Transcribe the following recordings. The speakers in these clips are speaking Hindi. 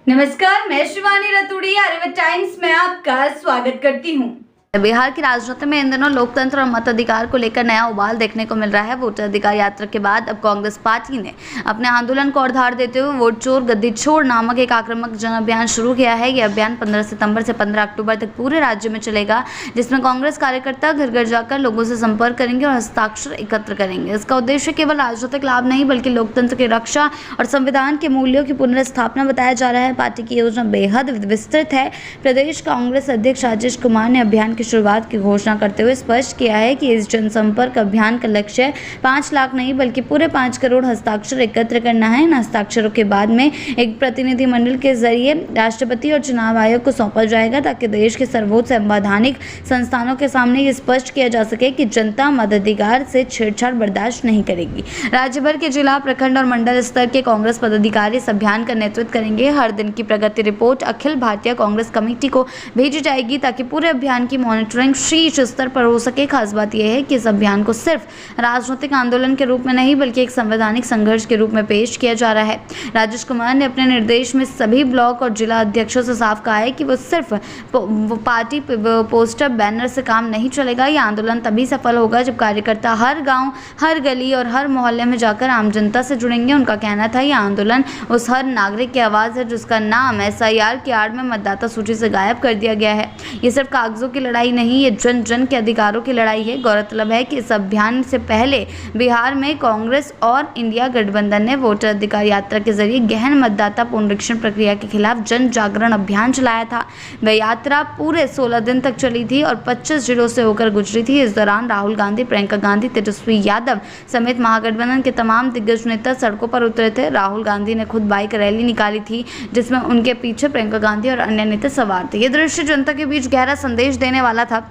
नमस्कार, मैं शिवानी रतूड़ी आर्यव्रत टाइम्स में आपका स्वागत करती हूँ। बिहार की राजनीति में इन दिनों लोकतंत्र और मताधिकार को लेकर नया उबाल देखने को मिल रहा है। वोटर अधिकार यात्रा के बाद अब कांग्रेस पार्टी ने अपने आंदोलन को और धार देते हुए वोट चोर गद्दी छोड़ नामक एक आक्रामक जन अभियान शुरू किया है। यह अभियान 15 सितंबर से 15 अक्टूबर तक पूरे राज्य में चलेगा, जिसमें कांग्रेस कार्यकर्ता घर घर जाकर लोगों से संपर्क करेंगे और हस्ताक्षर एकत्र करेंगे। इसका उद्देश्य केवल राजनीतिक लाभ नहीं बल्कि लोकतंत्र की रक्षा और संविधान के मूल्यों की पुनर्स्थापना बताया जा रहा है। पार्टी की योजना बेहद विस्तृत है। प्रदेश कांग्रेस अध्यक्ष राजेश कुमार ने अभियान शुरुआत की घोषणा करते हुए स्पष्ट किया है कि इस जनसंपर्क अभियान का लक्ष्य 5 लाख नहीं बल्कि पूरे 5 करोड़ हस्ताक्षर एकत्र करना है। इन हस्ताक्षरों के बाद में एक प्रतिनिधिमंडल के जरिए राष्ट्रपति और चुनाव आयोग को सौंपा जाएगा, ताकि देश के सर्वोच्च संवैधानिक संस्थानों के सामने ये स्पष्ट किया जा सके कि जनता मताधिकार से छेड़छाड़ बर्दाश्त नहीं करेगी। राज्य भर के जिला, प्रखंड और मंडल स्तर के कांग्रेस पदाधिकारी इस अभियान का नेतृत्व करेंगे। हर दिन की प्रगति रिपोर्ट अखिल भारतीय कांग्रेस कमेटी को भेजी जाएगी, ताकि पूरे अभियान की मॉनिटरिंग शीर्ष स्तर पर हो सके। खास बात यह है कि इस अभियान को सिर्फ राजनीतिक आंदोलन के रूप में नहीं बल्कि एक संवैधानिक संघर्ष के रूप में पेश किया जा रहा है। राजेश कुमार ने अपने निर्देश में सभी ब्लॉक और जिला अध्यक्षों से साफ कहा है कि वो सिर्फ पार्टी पोस्टर बैनर से काम नहीं चलेगा। यह आंदोलन तभी सफल होगा जब कार्यकर्ता हर गांव, हर गली और हर मोहल्ले में जाकर आम जनता से जुड़ेंगे। उनका कहना था, यह आंदोलन उस हर नागरिक की आवाज़ है जिसका नाम SIR की आड़ में मतदाता सूची से गायब कर दिया गया है। ये सिर्फ कागजों की लड़ाई नहीं, ये जन जन के अधिकारों की लड़ाई है। गौरतलब है कि इस अभियान से पहले बिहार में कांग्रेस और इंडिया गठबंधन ने वोटर अधिकार यात्रा के जरिए गहन मतदाता पुनरीक्षण प्रक्रिया के खिलाफ जन जागरण अभियान चलाया था। वह यात्रा पूरे 16 दिन तक चली थी और 25 जिलों से होकर गुजरी थी। इस दौरान राहुल गांधी, प्रियंका गांधी, तेजस्वी यादव समेत महागठबंधन के तमाम दिग्गज नेता सड़कों पर उतरे थे। राहुल गांधी ने खुद बाइक रैली निकाली थी, जिसमें उनके पीछे प्रियंका गांधी और अन्य नेता सवार थे। यह दृश्य जनता के बीच गहरा संदेश देने वाला था।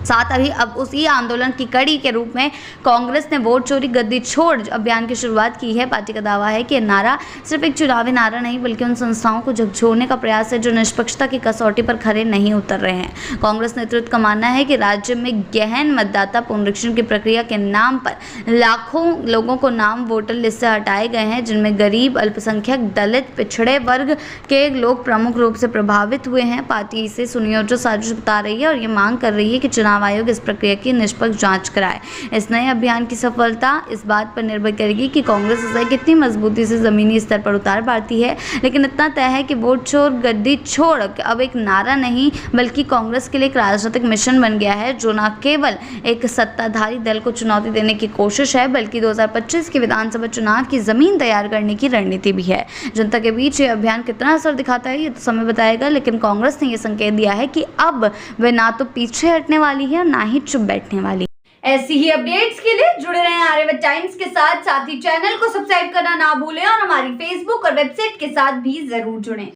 साथ ही अब उसी आंदोलन की कड़ी के रूप में कांग्रेस ने वोट चोरी गद्दी छोड़ अभियान की शुरुआत की है। पार्टी का दावा है कि यह नारा सिर्फ एक चुनावी नारा नहीं बल्कि उन संस्थाओं को झकझोरने का प्रयास है जो निष्पक्षता की कसौटी पर खरे नहीं उतर रहे हैं। कांग्रेस नेतृत्व का मानना है कि राज्य में गहन मतदाता पुनरीक्षण की प्रक्रिया के नाम पर लाखों लोगों को नाम वोटर लिस्ट से हटाए गए हैं, जिनमें गरीब, अल्पसंख्यक, दलित, पिछड़े वर्ग के लोग प्रमुख रूप से प्रभावित हुए हैं। पार्टी इसे सुनियोजित साजिश बता रही है और ये मांग कर रही है कि चुनाव आयोग इस प्रक्रिया की निष्पक्ष जांच कराए। इस नए अभियान की सफलता इस बात पर निर्भर करेगी कि कांग्रेस इसे कितनी मजबूती से जमीनी स्तर पर उतार पाती है। लेकिन इतना तय है कि वोट चोर गद्दी छोड़ अब एक नारा नहीं बल्कि कांग्रेस के लिए एक राजनीतिक मिशन बन गया है, जो न केवल एक सत्ताधारी दल को चुनौती देने की कोशिश है बल्कि 2025 के विधानसभा चुनाव की जमीन तैयार करने की रणनीति भी है। जनता के बीच ये अभियान कितना असर दिखाता है ये तो समय बताएगा, लेकिन कांग्रेस ने यह संकेत दिया है कि अब वे ना तो पीछे हटने वाली है और ना ही चुप बैठने वाली। ऐसी ही अपडेट्स के लिए जुड़े रहें आर्यव्रत टाइम्स के साथ ही चैनल को सब्सक्राइब करना ना भूलें और हमारी फेसबुक और वेबसाइट के साथ भी जरूर जुड़ें।